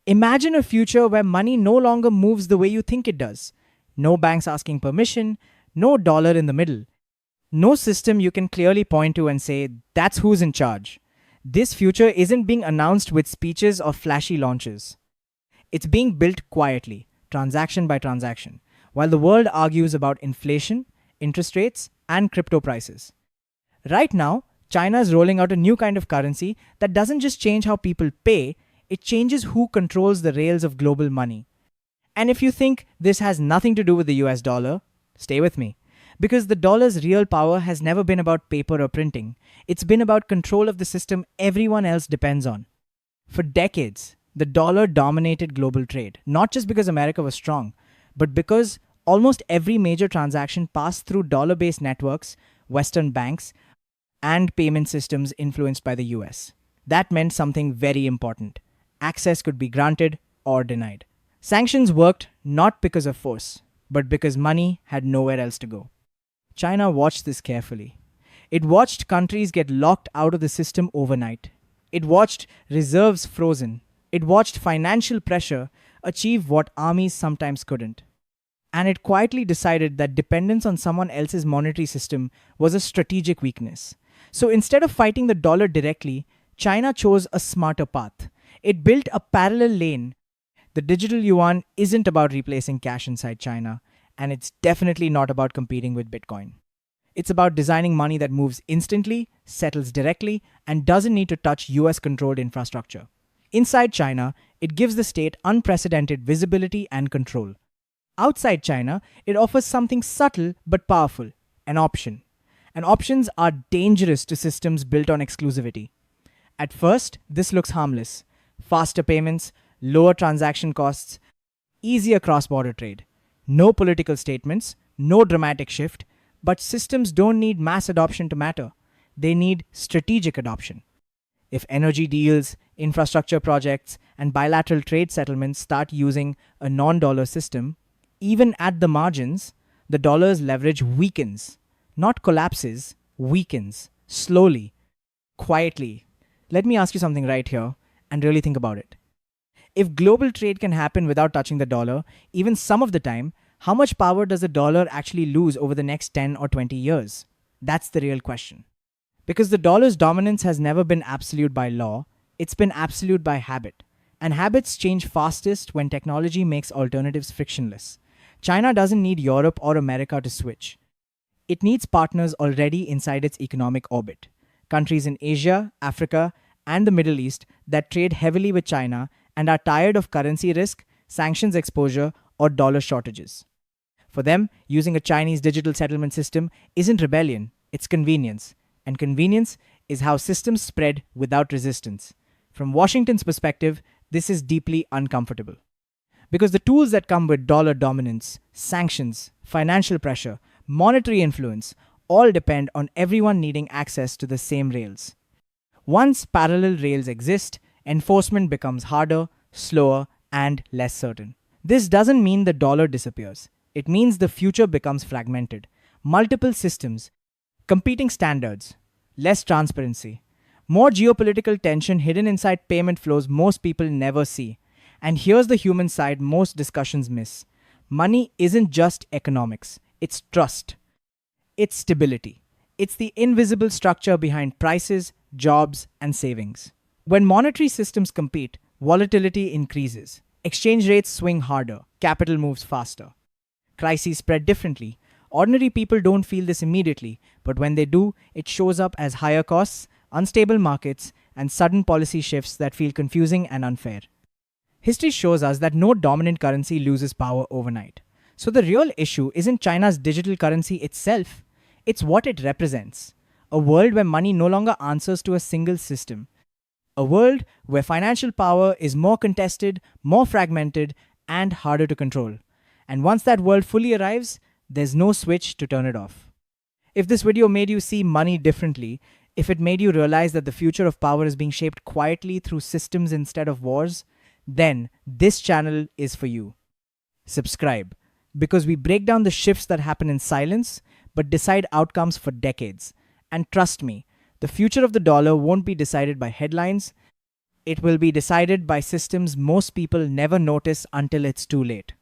Imagine a future where money no longer moves the way you think it does. No banks asking permission, no dollar in the middle, no system you can clearly point to and say, that's who's in charge. This future isn't being announced with speeches or flashy launches. It's being built quietly, transaction by transaction, while the world argues about inflation, interest rates, and crypto prices. Right now, China is rolling out a new kind of currency that doesn't just change how people pay, it changes who controls the rails of global money. And if you think this has nothing to do with the US dollar, stay with me. Because the dollar's real power has never been about paper or printing, it's been about control of the system everyone else depends on. For decades, the dollar dominated global trade, not just because America was strong, but because almost every major transaction passed through dollar based networks, Western banks, and payment systems influenced by the US. That meant something very important: access could be granted or denied. Sanctions worked not because of force, but because money had nowhere else to go. China watched this carefully. It watched countries get locked out of the system overnight. It watched reserves frozen. It watched financial pressure achieve what armies sometimes couldn't. And it quietly decided that dependence on someone else's monetary system was a strategic weakness. So instead of fighting the dollar directly, China chose a smarter path. It built a parallel lane. The digital yuan isn't about replacing cash inside China, and it's definitely not about competing with Bitcoin. It's about designing money that moves instantly, settles directly, and doesn't need to touch US controlled infrastructure. Inside China, it gives the state unprecedented visibility and control. Outside China, it offers something subtle but powerful: an option. And options are dangerous to systems built on exclusivity. At first, this looks harmless: faster payments, lower transaction costs, easier cross border trade. No political statements, no dramatic shift, but systems don't need mass adoption to matter. They need strategic adoption. If energy deals, infrastructure projects, and bilateral trade settlements start using a non dollar system, even at the margins, the dollar's leverage weakens. Not collapses, weakens. Slowly, quietly. Let me ask you something right here and really think about it. If global trade can happen without touching the dollar, even some of the time, how much power does the dollar actually lose over the next 10 or 20 years? That's the real question. Because the dollar's dominance has never been absolute by law, it's been absolute by habit. And habits change fastest when technology makes alternatives frictionless. China doesn't need Europe or America to switch. It needs partners already inside its economic orbit. Countries in Asia, Africa, and the Middle East that trade heavily with China and are tired of currency risk, sanctions exposure, or dollar shortages. For them, using a Chinese digital settlement system isn't rebellion, it's convenience. And convenience is how systems spread without resistance. From Washington's perspective, this is deeply uncomfortable. Because the tools that come with dollar dominance, sanctions, financial pressure, monetary influence, all depend on everyone needing access to the same rails. Once parallel rails exist, enforcement becomes harder, slower, and less certain. This doesn't mean the dollar disappears. It means the future becomes fragmented. Multiple systems, competing standards, less transparency, more geopolitical tension hidden inside payment flows most people never see. And here's the human side most discussions miss. Money isn't just economics, it's trust. It's stability. It's the invisible structure behind prices, jobs, and savings. When monetary systems compete, volatility increases. Exchange rates swing harder. Capital moves faster. Crises spread differently. Ordinary people don't feel this immediately, but when they do, it shows up as higher costs, unstable markets, and sudden policy shifts that feel confusing and unfair. History shows us that no dominant currency loses power overnight. So the real issue isn't China's digital currency itself, it's what it represents. A world where money no longer answers to a single system. A world where financial power is more contested, more fragmented, and harder to control. And once that world fully arrives, there's no switch to turn it off. If this video made you see money differently, if it made you realize that the future of power is being shaped quietly through systems instead of wars, then this channel is for you. Subscribe, because we break down the shifts that happen in silence but decide outcomes for decades. And trust me, the future of the dollar won't be decided by headlines, It will be decided by systems most people never notice until it's too late.